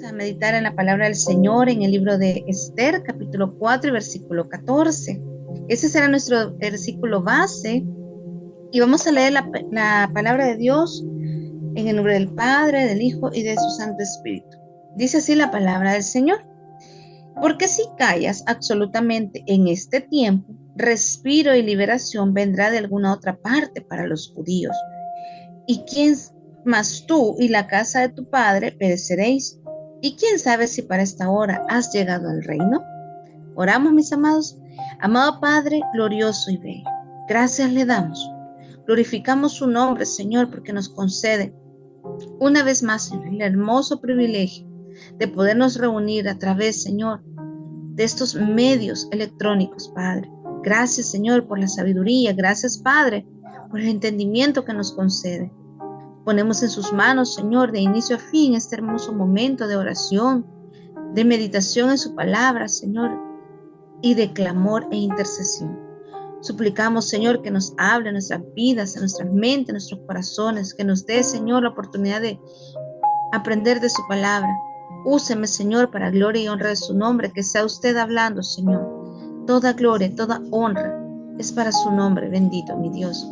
A meditar en la palabra del Señor en el libro de Esther, capítulo 4 y versículo 14. Ese será nuestro versículo base y vamos a leer la palabra de Dios en el nombre del Padre, del Hijo y de su Santo Espíritu. Dice así la palabra del Señor: porque si callas absolutamente en este tiempo, respiro y liberación vendrá de alguna otra parte para los judíos. ¿Y quién más tú y la casa de tu padre pereceréis? ¿Y quién sabe si para esta hora has llegado al reino? Oramos, mis amados. Amado Padre, glorioso y bello, gracias le damos. Glorificamos su nombre, Señor, porque nos concede una vez más, Señor, el hermoso privilegio de podernos reunir a través, Señor, de estos medios electrónicos, Padre. Gracias, Señor, por la sabiduría. Gracias, Padre, por el entendimiento que nos concede. Ponemos en sus manos, Señor, de inicio a fin, este hermoso momento de oración, de meditación en su palabra, Señor, y de clamor e intercesión. Suplicamos, Señor, que nos hable en nuestras vidas, en nuestras mentes, en nuestros corazones, que nos dé, Señor, la oportunidad de aprender de su palabra. Úseme, Señor, para gloria y honra de su nombre, que sea usted hablando, Señor. Toda gloria, toda honra es para su nombre, bendito mi Dios.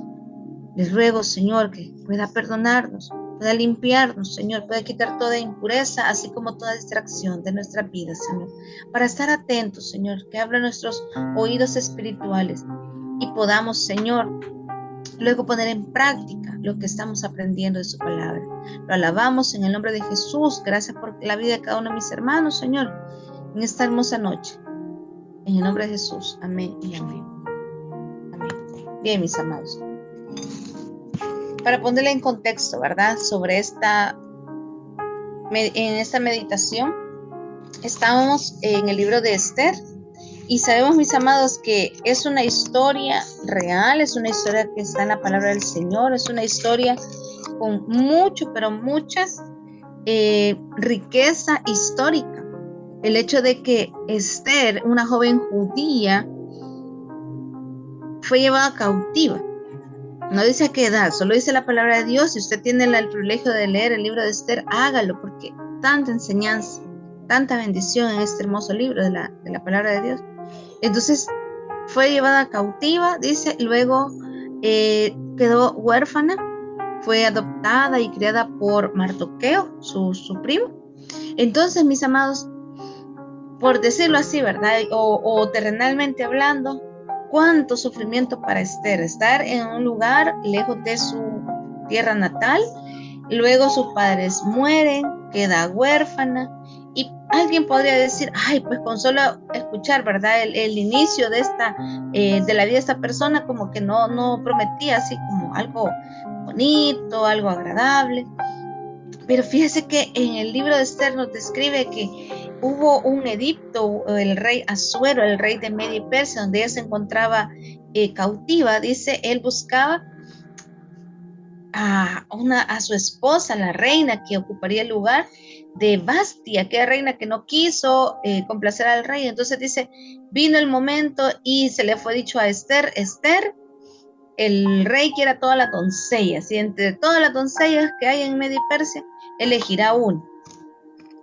Les ruego, Señor, que pueda perdonarnos, pueda limpiarnos, Señor, pueda quitar toda impureza, así como toda distracción de nuestra vida, Señor, para estar atentos, Señor, que abra nuestros oídos espirituales y podamos, Señor, luego poner en práctica lo que estamos aprendiendo de su palabra. Lo alabamos en el nombre de Jesús. Gracias por la vida de cada uno de mis hermanos, Señor, en esta hermosa noche. En el nombre de Jesús. Amén y amén. Amén. Bien, mis amados. Para ponerle en contexto, ¿verdad? Sobre en esta meditación, estábamos en el libro de Esther y sabemos, mis amados, que es una historia real, es una historia que está en la palabra del Señor, es una historia con mucho, pero muchas riqueza histórica. El hecho de que Esther, una joven judía, fue llevada cautiva. No dice a qué edad, solo dice la palabra de Dios. Si usted tiene el privilegio de leer el libro de Esther, hágalo, porque tanta enseñanza, tanta bendición en este hermoso libro de la palabra de Dios. Entonces, fue llevada cautiva, dice, luego quedó huérfana, fue adoptada y criada por Mardoqueo, su primo. Entonces, mis amados, por decirlo así, ¿verdad? O terrenalmente hablando, cuánto sufrimiento para Esther, estar en un lugar lejos de su tierra natal, luego sus padres mueren, queda huérfana, y alguien podría decir, ay, pues con solo escuchar, ¿verdad? El inicio de de la vida de esta persona, como que no prometía así como algo bonito, algo agradable. Pero fíjese que en el libro de Esther nos describe que hubo un edicto, el rey Asuero, el rey de Media y Persia, donde ella se encontraba cautiva. Dice, él buscaba a su esposa, la reina que ocuparía el lugar de Basti, aquella reina que no quiso complacer al rey. Entonces dice, vino el momento y se le fue dicho a Esther, Esther, el rey quiere a todas las doncellas, y entre todas las doncellas que hay en Media y Persia, elegirá una.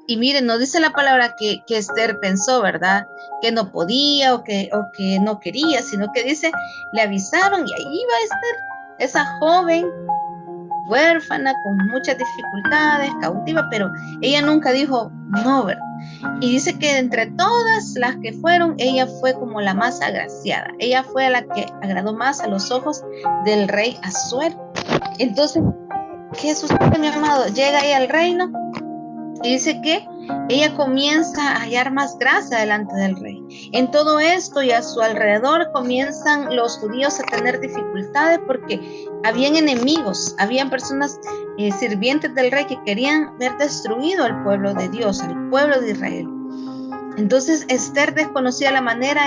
Y miren, no dice la palabra que Esther pensó, ¿verdad? Que no podía o que no quería, sino que dice, le avisaron y ahí iba Esther, esa joven huérfana, con muchas dificultades, cautiva, pero ella nunca dijo no, ¿verdad? Y dice que entre todas las que fueron, ella fue como la más agraciada. Ella fue la que agradó más a los ojos del rey Asuero. Entonces, ¿qué sucede, mi amado? Llega ahí al reino y dice que ella comienza a hallar más gracia delante del rey. En todo esto y a su alrededor comienzan los judíos a tener dificultades porque habían enemigos, habían personas sirvientes del rey que querían ver destruido al pueblo de Dios, al pueblo de Israel. Entonces Esther desconocía la manera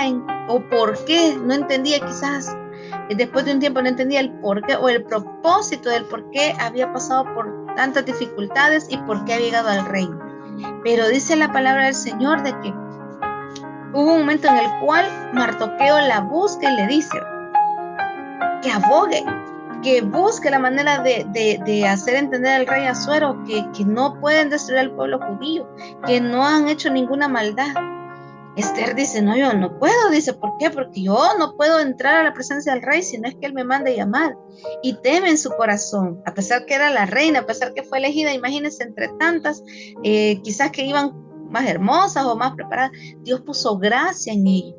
o por qué, no entendía quizás, después de un tiempo no entendía el por qué o el propósito del por qué había pasado por tantas dificultades y por qué había llegado al reino. Pero dice la palabra del Señor de que hubo un momento en el cual Mardoqueo la busca y le dice que abogue, que busque la manera de hacer entender al rey Asuero que no pueden destruir al pueblo judío, que no han hecho ninguna maldad. Esther dice, no, yo no puedo, dice, ¿por qué? Porque yo no puedo entrar a la presencia del rey si no es que él me mande llamar. Y teme en su corazón, a pesar que era la reina, a pesar que fue elegida, imagínense, entre tantas, quizás que iban más hermosas o más preparadas, Dios puso gracia en ella.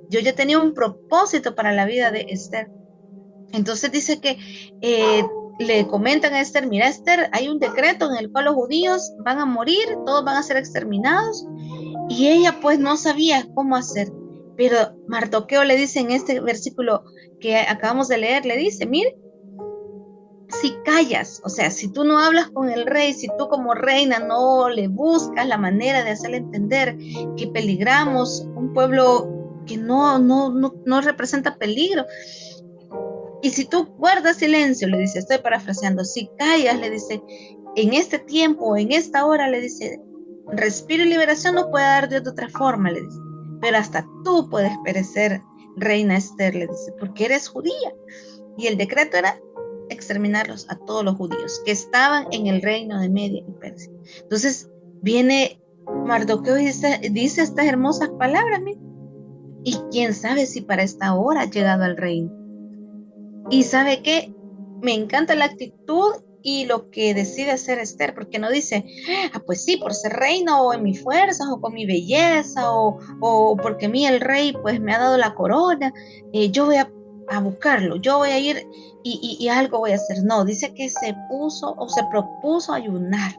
Dios ya tenía un propósito para la vida de Esther. Entonces dice que le comentan a Esther, mira Esther, hay un decreto en el cual los judíos van a morir, todos van a ser exterminados, y ella pues no sabía cómo hacer. Pero Mardoqueo le dice en este versículo que acabamos de leer, le dice, mire, si callas, o sea, si tú no hablas con el rey, si tú como reina no le buscas la manera de hacerle entender que peligramos, un pueblo que no representa peligro, y si tú guardas silencio, le dice, estoy parafraseando, si callas, le dice, en este tiempo, en esta hora, le dice, respiro y liberación no puede dar Dios de otra forma, le dice, pero hasta tú puedes perecer, reina Esther, le dice, porque eres judía. Y el decreto era exterminarlos a todos los judíos que estaban en el reino de Media y Persia. Entonces viene Mardoqueo y dice estas hermosas palabras, mira, y quién sabe si para esta hora ha llegado al reino. Y ¿sabe qué? Me encanta la actitud y lo que decide hacer Esther, porque no dice, pues sí, por ser reina o en mis fuerzas o con mi belleza o porque a mí el rey pues me ha dado la corona, yo voy a buscarlo, yo voy a ir y algo voy a hacer. No, dice que se propuso ayunar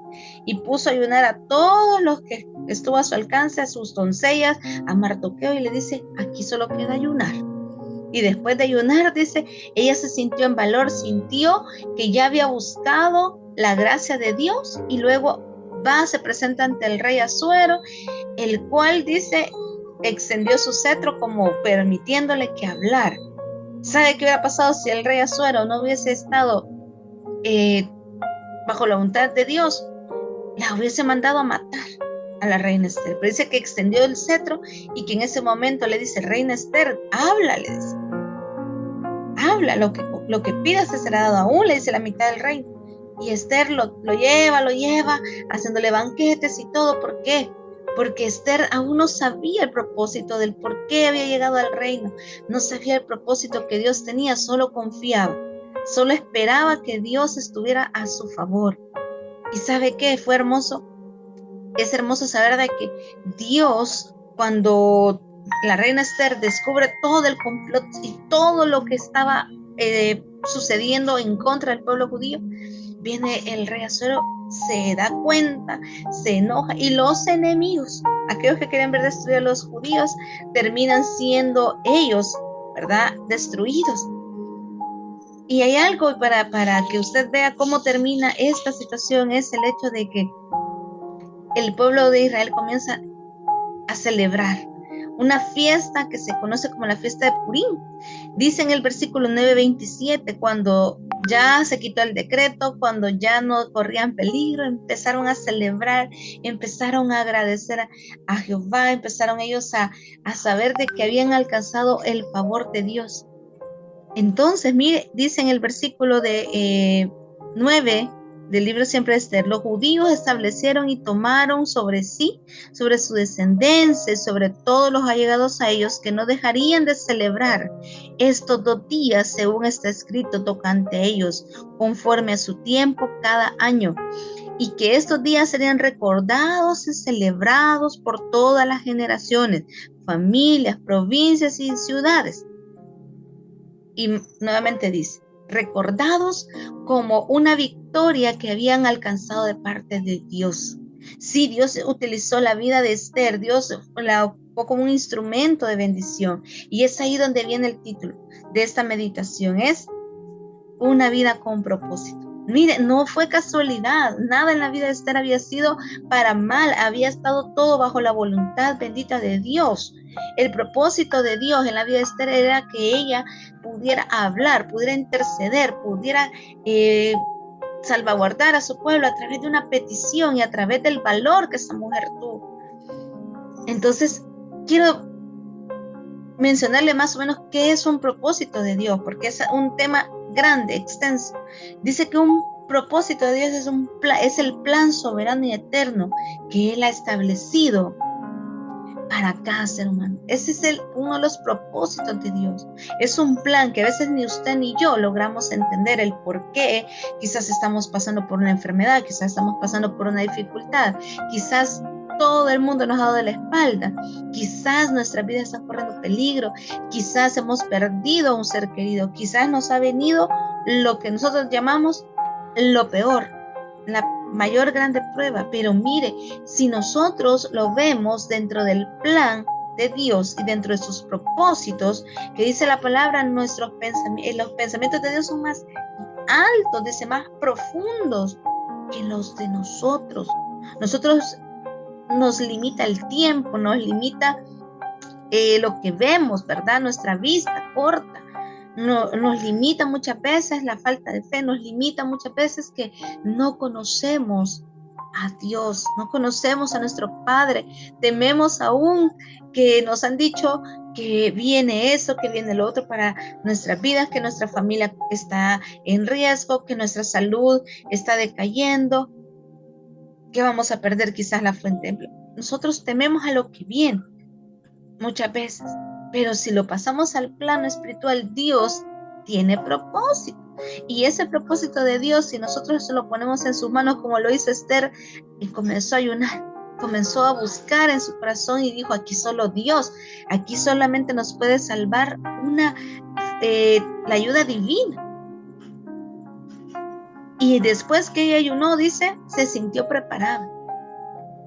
y puso a ayunar a todos los que estuvo a su alcance, a sus doncellas, a Mardoqueo, y le dice, aquí solo queda ayunar. Y después de ayunar, dice, ella se sintió en valor, sintió que ya había buscado la gracia de Dios y luego se presenta ante el rey Asuero, el cual dice, extendió su cetro como permitiéndole que hablara. ¿Sabe qué hubiera pasado si el rey Asuero no hubiese estado bajo la voluntad de Dios? La hubiese mandado a matar a la reina Esther. Pero dice que extendió el cetro y que en ese momento le dice, reina Esther, habla, le dice. Habla, lo que pidas te será dado aún, le dice la mitad del reino. Y Esther lo lleva, haciéndole banquetes y todo. ¿Por qué? Porque Esther aún no sabía el propósito del por qué había llegado al reino. No sabía el propósito que Dios tenía, solo confiaba. Solo esperaba que Dios estuviera a su favor. ¿Y sabe qué? Fue hermoso. Es hermoso saber de que Dios, cuando la reina Esther descubre todo el complot y todo lo que estaba sucediendo en contra del pueblo judío, viene el rey Asuero, se da cuenta, se enoja, y los enemigos, aquellos que quieren ver destruir a los judíos, terminan siendo ellos, ¿verdad?, destruidos. Y hay algo para que usted vea cómo termina esta situación, es el hecho de que el pueblo de Israel comienza a celebrar una fiesta que se conoce como la fiesta de Purim. Dice en el versículo 9:27, cuando ya se quitó el decreto, cuando ya no corrían peligro, empezaron a celebrar, empezaron a agradecer a Jehová, empezaron ellos a saber de que habían alcanzado el favor de Dios. Entonces, mire, dice en el versículo de 9 del libro siempre de Esther, los judíos establecieron y tomaron sobre sí, sobre su descendencia, sobre todos los allegados a ellos, que no dejarían de celebrar estos 2 días, según está escrito tocante a ellos, conforme a su tiempo cada año, y que estos días serían recordados y celebrados por todas las generaciones, familias, provincias y ciudades. Y nuevamente dice, recordados como una victoria que habían alcanzado de parte de Dios. Sí, Dios utilizó la vida de Esther, Dios la ocupó como un instrumento de bendición. Y es ahí donde viene el título de esta meditación, es una vida con propósito. Mire, no fue casualidad, nada en la vida de Esther había sido para mal, había estado todo bajo la voluntad bendita de Dios. El propósito de Dios en la vida de Esther era que ella pudiera hablar, pudiera interceder, pudiera salvaguardar a su pueblo a través de una petición y a través del valor que esa mujer tuvo. Entonces, quiero mencionarle más o menos qué es un propósito de Dios, porque es un tema grande, extenso. Dice que un propósito de Dios es el plan soberano y eterno que Él ha establecido para cada ser humano. Ese es uno de los propósitos de Dios. Es un plan que a veces ni usted ni yo logramos entender el por qué. Quizás estamos pasando por una enfermedad, quizás estamos pasando por una dificultad, quizás todo el mundo nos ha dado de la espalda, quizás nuestra vida está corriendo peligro, quizás hemos perdido a un ser querido, quizás nos ha venido lo que nosotros llamamos lo peor, la mayor grande prueba. Pero mire, si nosotros lo vemos dentro del plan de Dios y dentro de sus propósitos, que dice la palabra, los pensamientos de Dios son más altos, dice, más profundos que los de nosotros. Nosotros nos limita el tiempo, nos limita lo que vemos, ¿verdad? Nuestra vista corta. Nos limita muchas veces la falta de fe, nos limita muchas veces que no conocemos a Dios, no conocemos a nuestro Padre, tememos aún que nos han dicho que viene eso, que viene lo otro para nuestras vidas, que nuestra familia está en riesgo, que nuestra salud está decayendo, que vamos a perder quizás la fuente. Nosotros tememos a lo que viene muchas veces. Pero si lo pasamos al plano espiritual, Dios tiene propósito. Y ese propósito de Dios, si nosotros lo ponemos en sus manos, como lo hizo Esther, y comenzó a ayunar, comenzó a buscar en su corazón y dijo, aquí solo Dios, aquí solamente nos puede salvar la ayuda divina. Y después que ella ayunó, dice, se sintió preparada.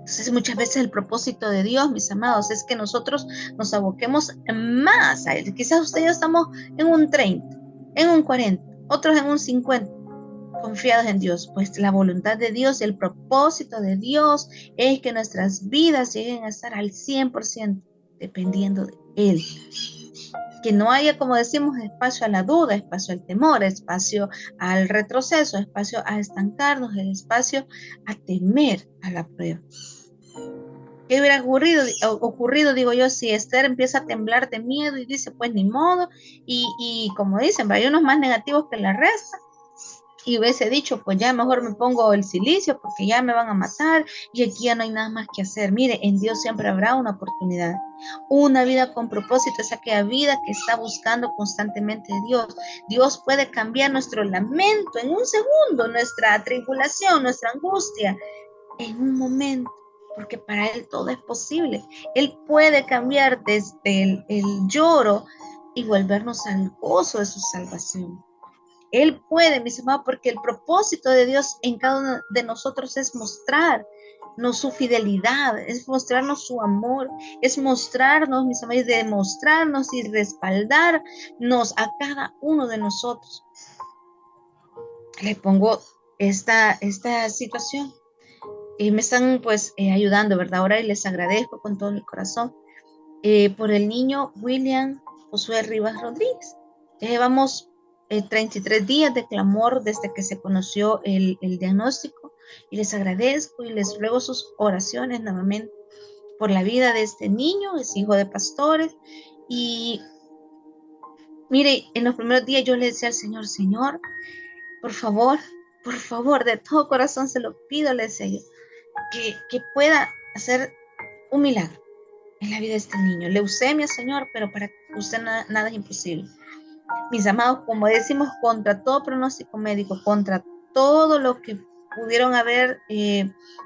Entonces muchas veces el propósito de Dios, mis amados, es que nosotros nos aboquemos más a Él. Quizás usted y yo estamos en un 30, en un 40, otros en un 50, confiados en Dios. Pues la voluntad de Dios y el propósito de Dios es que nuestras vidas lleguen a estar al 100% dependiendo de Él. Que no haya, como decimos, espacio a la duda, espacio al temor, espacio al retroceso, espacio a estancarnos, el espacio a temer a la prueba. ¿Qué hubiera ocurrido, digo yo, si Esther empieza a temblar de miedo y dice, pues ni modo, y como dicen, hay unos más negativos que la resta, y hubiese dicho, pues ya mejor me pongo el silicio porque ya me van a matar y aquí ya no hay nada más que hacer? Mire, en Dios siempre habrá una oportunidad. Una vida con propósito es aquella vida que está buscando constantemente a Dios. Dios puede cambiar nuestro lamento en un segundo, nuestra tribulación, nuestra angustia, en un momento, porque para Él todo es posible. Él puede cambiar desde el lloro y volvernos al gozo de su salvación. Él puede, mis amados, porque el propósito de Dios en cada uno de nosotros es mostrarnos su fidelidad, es mostrarnos su amor, es mostrarnos, mis amados, demostrarnos y respaldarnos a cada uno de nosotros. Le pongo esta situación y me están pues ayudando, ¿verdad? Ahora y les agradezco con todo mi corazón por el niño William Josué Rivas Rodríguez. Llevamos 33 días de clamor desde que se conoció el diagnóstico, y les agradezco y les ruego sus oraciones nuevamente por la vida de este niño. Es hijo de pastores, y mire, en los primeros días yo le decía al Señor, Señor, por favor, de todo corazón se lo pido, le decía yo, que pueda hacer un milagro en la vida de este niño. Leucemia, Señor, pero para usted nada es imposible. Mis amados, como decimos, contra todo pronóstico médico, contra todo lo que pudieron haber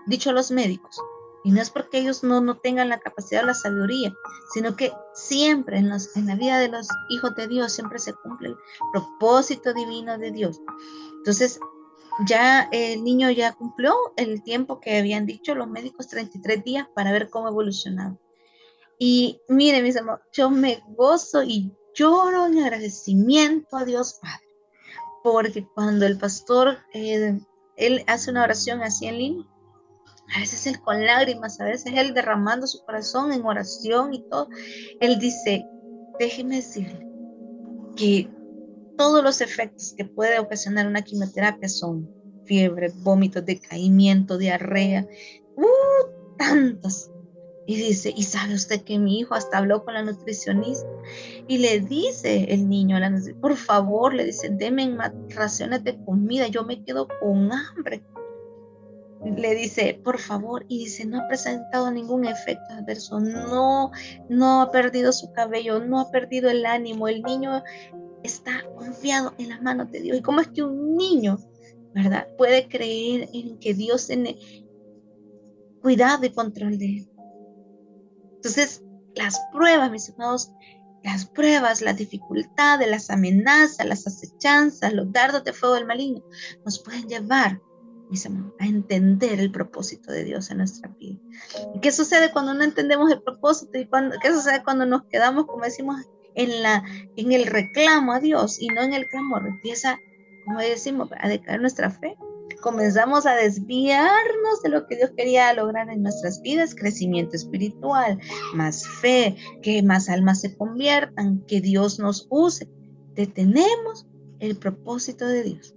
dicho los médicos, y no es porque ellos no tengan la capacidad o la sabiduría, sino que siempre en la vida de los hijos de Dios siempre se cumple el propósito divino de Dios. Entonces, ya el niño ya cumplió el tiempo que habían dicho los médicos, 33 días, para ver cómo evolucionaba. Y miren, mis amados, yo me gozo y lloro en agradecimiento a Dios Padre, porque cuando el pastor, él hace una oración así en línea, a veces él con lágrimas, a veces él derramando su corazón en oración y todo, él dice, déjeme decirle que todos los efectos que puede ocasionar una quimioterapia son fiebre, vómitos, decaimiento, diarrea, tantos. Y dice, ¿y sabe usted que mi hijo hasta habló con la nutricionista? Y le dice el niño a la nutricionista, por favor, le dice, denme más raciones de comida, yo me quedo con hambre. Le dice, por favor, y dice, no ha presentado ningún efecto adverso, no ha perdido su cabello, no ha perdido el ánimo, el niño está confiado en las manos de Dios. ¿Y cómo es que un niño, verdad, puede creer en que Dios tiene cuidado y control de él? Entonces, las pruebas, mis amados, las pruebas, las dificultades, las amenazas, las acechanzas, los dardos de fuego del maligno, nos pueden llevar, mis amados, a entender el propósito de Dios en nuestra vida. ¿Y qué sucede cuando no entendemos el propósito? ¿Y qué sucede cuando nos quedamos, como decimos, en el reclamo a Dios y no en el clamor? Empieza, como decimos, a decaer nuestra fe. Comenzamos a desviarnos de lo que Dios quería lograr en nuestras vidas, crecimiento espiritual, más fe, que más almas se conviertan, que Dios nos use. Detenemos el propósito de Dios.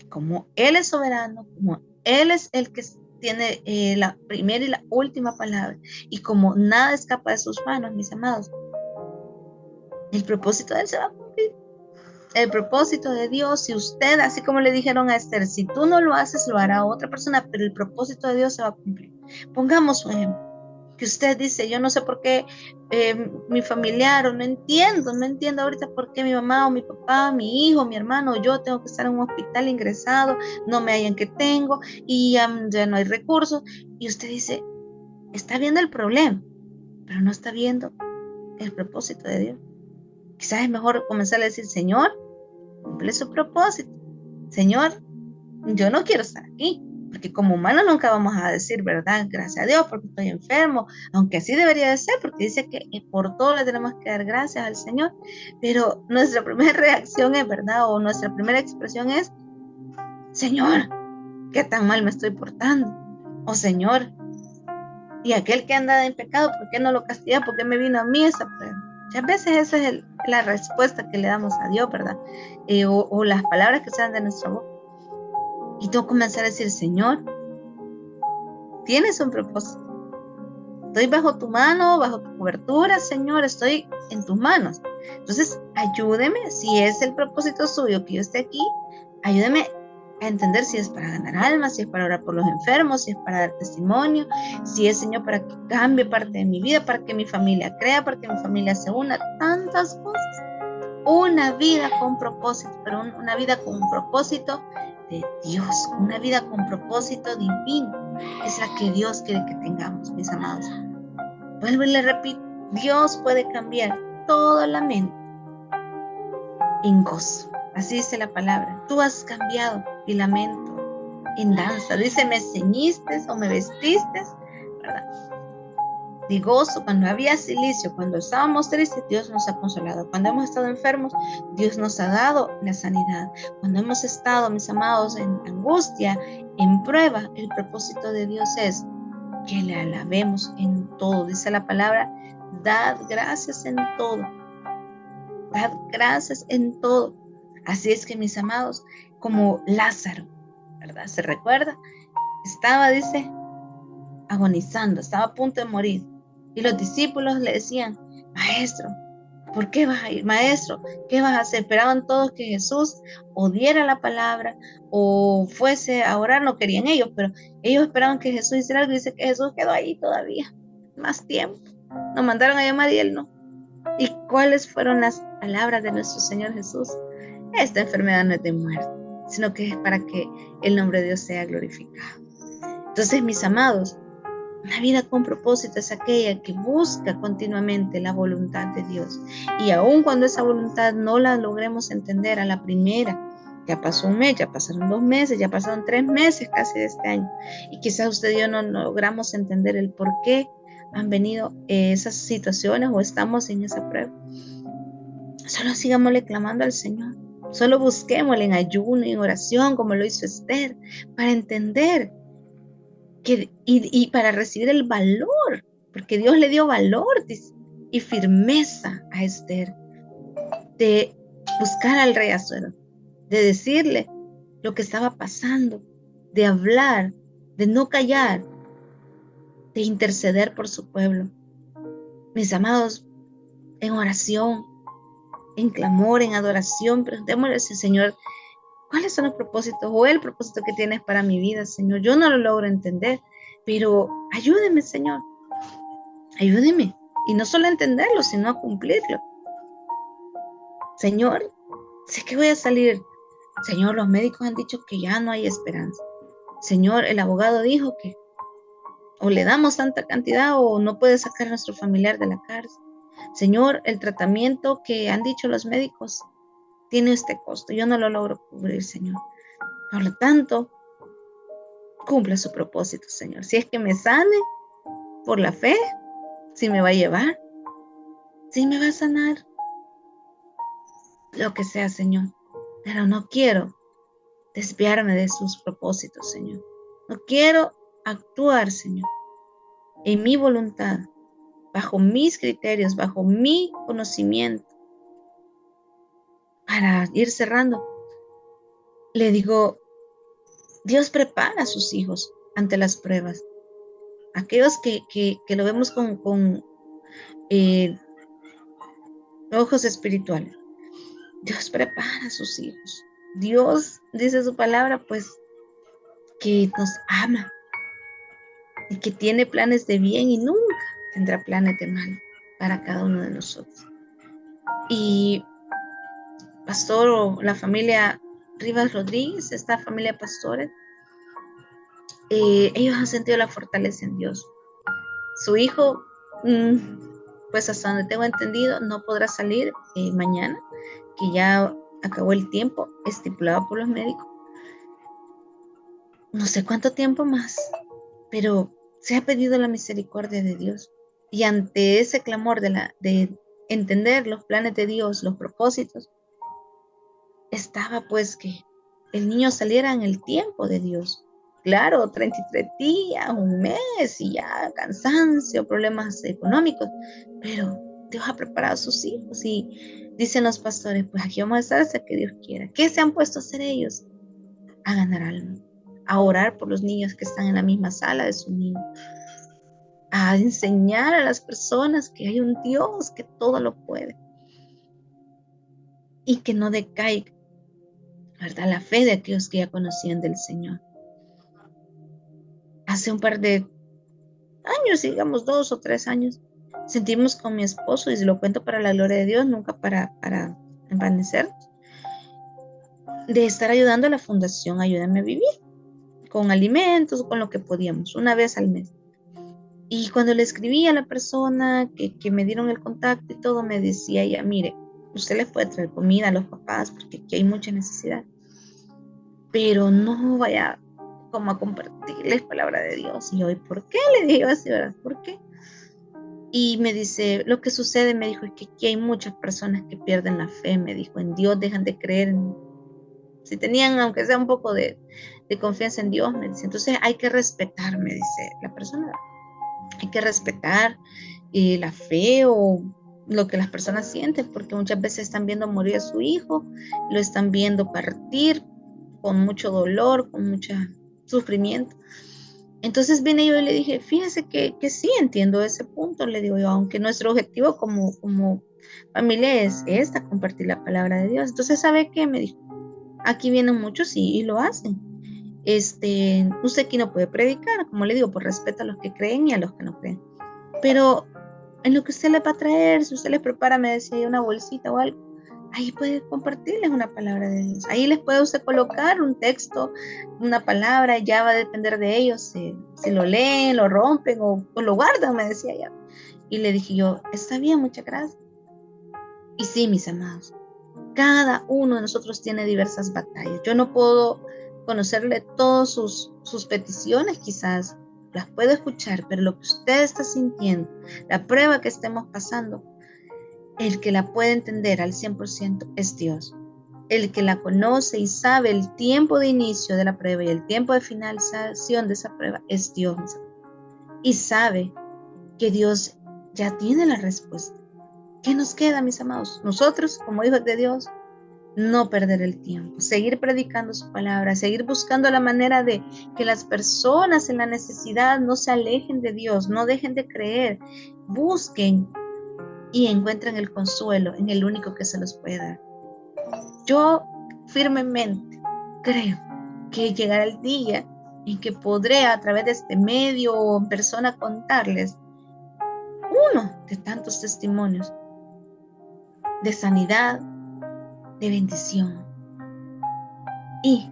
Como Él es soberano, como Él es el que tiene la primera y la última palabra, y como nada escapa de sus manos, mis amados, el propósito de Él se va a cumplir. El propósito de Dios, si usted, así como le dijeron a Esther, si tú no lo haces, lo hará otra persona, pero el propósito de Dios se va a cumplir. Pongamos un ejemplo, que usted dice, yo no sé por qué mi familiar, o no entiendo ahorita por qué mi mamá o mi papá, mi hijo, mi hermano, yo tengo que estar en un hospital ingresado, no me hallan que tengo, y ya no hay recursos, y usted dice, está viendo el problema, pero no está viendo el propósito de Dios. Quizás es mejor comenzar a decir, Señor, cumple su propósito. Señor, yo no quiero estar aquí, porque como humanos nunca vamos a decir, ¿verdad? Gracias a Dios porque estoy enfermo, aunque así debería de ser, porque dice que por todo le tenemos que dar gracias al Señor, pero nuestra primera reacción es, ¿verdad? O nuestra primera expresión es, Señor, ¿qué tan mal me estoy portando? O Señor, y aquel que anda en pecado, ¿por qué no lo castiga? ¿Por qué me vino a mí esa prueba? Muchas veces esa es la respuesta que le damos a Dios, ¿verdad? O las palabras que salen de nuestra boca. Y tú comenzar a decir, Señor, tienes un propósito. Estoy bajo tu mano, bajo tu cobertura, Señor, estoy en tus manos. Entonces, ayúdeme, si es el propósito suyo que yo esté aquí, ayúdeme a entender si es para ganar almas, si es para orar por los enfermos, si es para dar testimonio, si es, Señor, para que cambie parte de mi vida, para que mi familia crea, para que mi familia se una, tantas cosas. Una vida con propósito, pero una vida con un propósito de Dios, una vida con propósito divino, es la que Dios quiere que tengamos, mis amados. Vuelvo y le repito, Dios puede cambiar toda la mente en gozo. Así dice la palabra. Tú has cambiado mi lamento en danza. Dice, me ceñiste o me vestiste, ¿verdad? De gozo, cuando había silicio, cuando estábamos tristes, Dios nos ha consolado. Cuando hemos estado enfermos, Dios nos ha dado la sanidad. Cuando hemos estado, mis amados, en angustia, en prueba, el propósito de Dios es que le alabemos en todo. Dice la palabra, dad gracias en todo. Dad gracias en todo. Así es que, mis amados, como Lázaro, ¿verdad? ¿Se recuerda? Estaba, dice, agonizando, estaba a punto de morir. Y los discípulos le decían, Maestro, ¿por qué vas a ir? Maestro, ¿qué vas a hacer? Esperaban todos que Jesús o diera la palabra o fuese a orar, no querían ellos, pero ellos esperaban que Jesús hiciera algo y dice que Jesús quedó ahí todavía, más tiempo. Nos mandaron a llamar y él no. ¿Y cuáles fueron las palabras de nuestro Señor Jesús? Esta enfermedad no es de muerte, sino que es para que el nombre de Dios sea glorificado. Entonces, mis amados, una vida con propósito es aquella que busca continuamente la voluntad de Dios. Y aun cuando esa voluntad no la logremos entender a la primera, ya pasó un mes, ya pasaron 2 meses, ya pasaron 3 meses casi de este año. Y quizás usted y yo no logramos entender el por qué han venido esas situaciones o estamos en esa prueba. Solo sigámosle clamando al Señor. Solo busquémosle en ayuno y en oración, como lo hizo Esther, para entender y para recibir el valor, porque Dios le dio valor y firmeza a Esther, de buscar al rey Asuero, de decirle lo que estaba pasando, de hablar, de no callar, de interceder por su pueblo. Mis amados, en oración, en clamor, en adoración, preguntémosle al Señor, ¿cuáles son los propósitos o el propósito que tienes para mi vida, Señor? Yo no lo logro entender, pero ayúdeme, Señor. Ayúdeme. Y no solo a entenderlo, sino a cumplirlo. Señor, sé que voy a salir. Señor, los médicos han dicho que ya no hay esperanza. Señor, el abogado dijo que o le damos tanta cantidad o no puede sacar a nuestro familiar de la cárcel. Señor, el tratamiento que han dicho los médicos tiene este costo. Yo no lo logro cubrir, Señor. Por lo tanto, cumpla su propósito, Señor. Si es que me sane por la fe, si me va a llevar, si me va a sanar, lo que sea, Señor. Pero no quiero desviarme de sus propósitos, Señor. No quiero actuar, Señor, en mi voluntad, bajo mis criterios, bajo mi conocimiento. Para ir cerrando, le digo, Dios prepara a sus hijos ante las pruebas. Aquellos que lo vemos con ojos espirituales. Dios prepara a sus hijos. Dios dice su palabra, pues, que nos ama y que tiene planes de bien y nunca tendrá planes de mal para cada uno de nosotros. Y pastor o la familia Rivas Rodríguez, esta familia de pastores, ellos han sentido la fortaleza en Dios. Su hijo, pues hasta donde tengo entendido, no podrá salir mañana, que ya acabó el tiempo estipulado por los médicos. No sé cuánto tiempo más, pero se ha pedido la misericordia de Dios. Y ante ese clamor de entender los planes de Dios, los propósitos, estaba pues que el niño saliera en el tiempo de Dios. Claro, 33 días, un mes y ya cansancio, problemas económicos, pero Dios ha preparado a sus hijos y dicen los pastores, pues aquí vamos a estar hasta que Dios quiera. ¿Qué se han puesto a hacer ellos? A ganar alma, a orar por los niños que están en la misma sala de su niño, a enseñar a las personas que hay un Dios que todo lo puede y que no decaiga, ¿verdad? La fe de aquellos que ya conocían del Señor. Hace un par de años, digamos 2 o 3 años, sentimos con mi esposo, y se lo cuento para la gloria de Dios, nunca para envanecer, de estar ayudando a la Fundación Ayúdame a Vivir, con alimentos, con lo que podíamos, una vez al mes. Y cuando le escribí a la persona que me dieron el contacto y todo, me decía ella, mire, usted le puede traer comida a los papás porque aquí hay mucha necesidad, pero no vaya como a compartirles palabra de Dios. Y yo, ¿y por qué? Le dije así, ¿verdad? ¿Por qué? Y me dice, lo que sucede, me dijo, es que aquí hay muchas personas que pierden la fe, me dijo, en Dios dejan de creer, si tenían, aunque sea un poco de confianza en Dios, me dice, entonces hay que respetar, me dice la persona, hay que respetar la fe o lo que las personas sienten, porque muchas veces están viendo morir a su hijo, lo están viendo partir con mucho dolor, con mucho sufrimiento. Entonces vine yo y le dije, fíjese que sí entiendo ese punto, le digo yo, aunque nuestro objetivo como familia es esta, compartir la palabra de Dios. Entonces, ¿sabe qué? Me dijo, aquí vienen muchos y lo hacen. Usted aquí no puede predicar, como le digo, por respeto a los que creen y a los que no creen. Pero en lo que usted le va a traer, si usted les prepara, me decía, una bolsita o algo, ahí puede compartirles una palabra de Dios. Ahí les puede usted colocar un texto, una palabra, ya va a depender de ellos si lo leen, lo rompen o lo guardan, me decía ella. Y le dije yo, está bien, muchas gracias. Y sí, mis amados, cada uno de nosotros tiene diversas batallas. Yo no puedo conocerle todas sus peticiones, quizás las puedo escuchar, pero lo que usted está sintiendo, la prueba que estemos pasando, el que la puede entender al 100% es Dios. El que la conoce y sabe el tiempo de inicio de la prueba y el tiempo de finalización de esa prueba es Dios. Y sabe que Dios ya tiene la respuesta. ¿Qué nos queda, mis amados? Nosotros, como hijos de Dios, no perder el tiempo, seguir predicando su palabra, seguir buscando la manera de que las personas en la necesidad no se alejen de Dios, no dejen de creer, busquen y encuentren el consuelo en el único que se los puede dar. Yo firmemente creo que llegará el día en que podré a través de este medio o en persona contarles uno de tantos testimonios de sanidad, de bendición y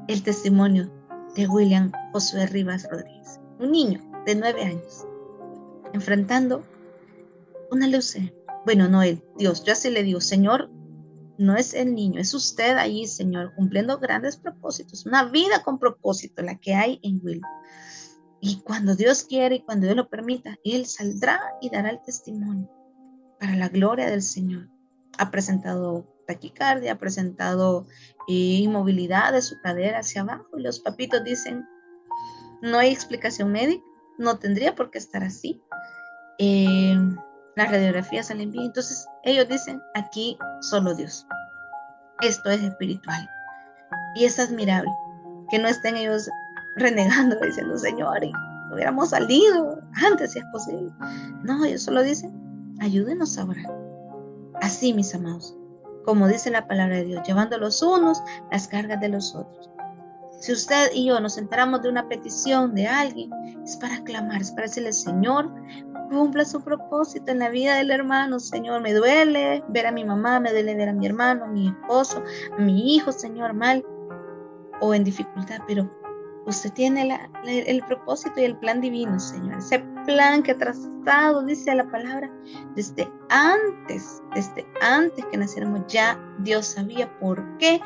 el testimonio de William Josué Rivas Rodríguez, un niño de 9 años enfrentando una leucemia. Bueno, no él, Dios. Yo así le digo, Señor, no es el niño, es usted ahí, Señor, cumpliendo grandes propósitos, una vida con propósito, la que hay en Will. Y cuando Dios quiere y cuando Dios lo permita, Él saldrá y dará el testimonio para la gloria del Señor. Ha presentado taquicardia, ha presentado inmovilidad de su cadera hacia abajo y los papitos dicen, no hay explicación médica, no tendría por qué estar así. Las radiografías salen bien, entonces ellos dicen, aquí solo Dios. Esto es espiritual y es admirable que no estén ellos renegando diciendo, Señor, y hubiéramos salido antes si es posible. No, ellos solo dicen, ayúdenos a orar. Así, mis amados, como dice la palabra de Dios, llevando los unos las cargas de los otros. Si usted y yo nos enteramos de una petición de alguien, es para clamar, es para decirle, Señor, cumpla su propósito en la vida del hermano. Señor, me duele ver a mi mamá, me duele ver a mi hermano, a mi esposo, a mi hijo, Señor, mal o en dificultad, pero usted tiene el propósito y el plan divino, Señor. Ese plan que ha trazado, dice la palabra, desde antes que naciéramos, ya Dios sabía por qué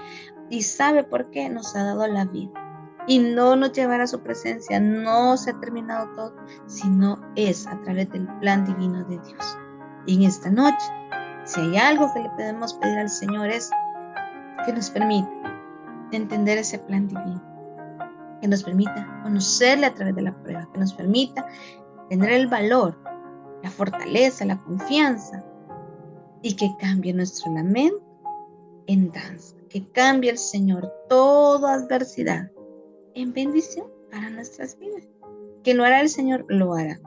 y sabe por qué nos ha dado la vida. Y no nos llevará a su presencia, no se ha terminado todo, sino es a través del plan divino de Dios. Y en esta noche, si hay algo que le podemos pedir al Señor es que nos permita entender ese plan divino, que nos permita conocerle a través de la prueba, que nos permita tener el valor, la fortaleza, la confianza y que cambie nuestro lamento en danza, que cambie el Señor toda adversidad en bendición para nuestras vidas. Que lo hará el Señor, lo hará.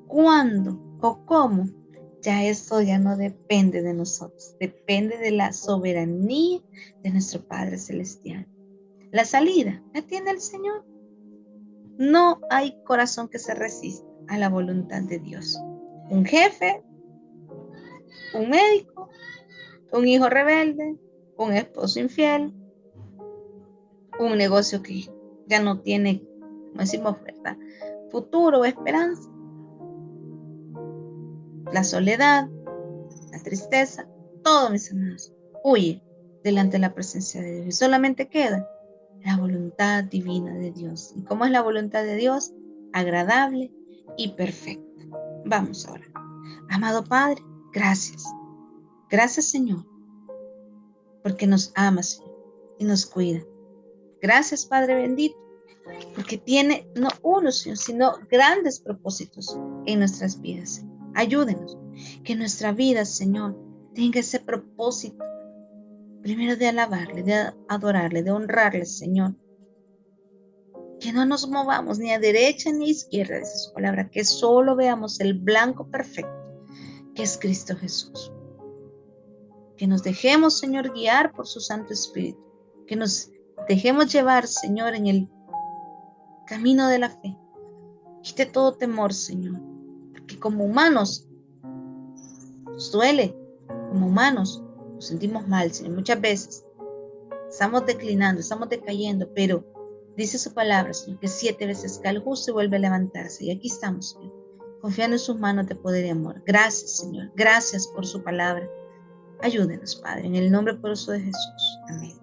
¿Cuándo o cómo? Ya eso ya no depende de nosotros, depende de la soberanía de nuestro Padre Celestial. La salida la tiene el Señor. No hay corazón que se resista a la voluntad de Dios. Un jefe, un médico, un hijo rebelde, un esposo infiel, un negocio que ya no tiene, como decimos, ¿verdad?, futuro o esperanza. La soledad, la tristeza, todo, mis hermanos, huye delante de la presencia de Dios. Y solamente queda la voluntad divina de Dios. ¿Y cómo es la voluntad de Dios? Agradable y perfecta. Vamos ahora. Amado Padre, gracias. Gracias, Señor, porque nos ama, Señor, y nos cuida. Gracias, Padre bendito, porque tiene no uno, Señor, sino grandes propósitos en nuestras vidas. Ayúdenos, que nuestra vida, Señor, tenga ese propósito, primero de alabarle, de adorarle, de honrarle, Señor. Que no nos movamos ni a derecha ni a izquierda, dice su palabra, que solo veamos el blanco perfecto, que es Cristo Jesús. Que nos dejemos, Señor, guiar por su Santo Espíritu. Que nos dejemos llevar, Señor, en el camino de la fe. Quite todo temor, Señor, porque como humanos nos duele, como humanos nos sentimos mal, Señor, muchas veces estamos declinando, estamos decayendo, pero dice su palabra, Señor, que 7 veces cae el justo y vuelve a levantarse. Y aquí estamos, Señor, confiando en sus manos de poder y amor. Gracias, Señor, gracias por su palabra. Ayúdenos, Padre, en el nombre poderoso de Jesús. Amén.